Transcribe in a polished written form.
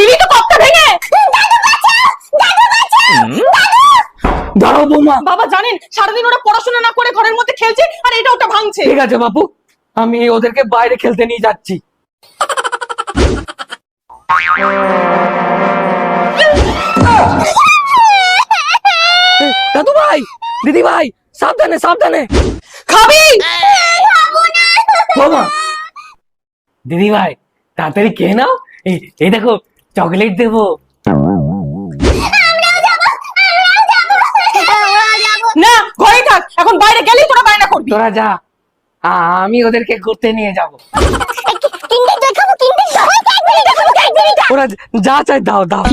দিলি তো কপটা ভেঙে। দাঁড়াও বৌমা। বাবা জানেন সারাদিন ওরা পড়াশোনা না করে ঘরের মধ্যে খেলছে আর এটা ওটা ভাঙছে। ঠিক আছে বাপু, আমি ওদেরকে বাইরে খেলতে নিয়ে যাচ্ছি। দাদু ভাই, দিদি ভাই, সাবধানে সাবধানে। খাবি? বৌমা, দিদি ভাই তাড়াতাড়ি খেয়ে নাও। এই দেখো চকলেট দেবো। না ঘরেই থাক, এখন বাইরে গেলেই তোরা বায়না করবি। তোরা যা, আমি ওদেরকে ঘুরতে নিয়ে যাব। ওরা যা চাই দাও দাও।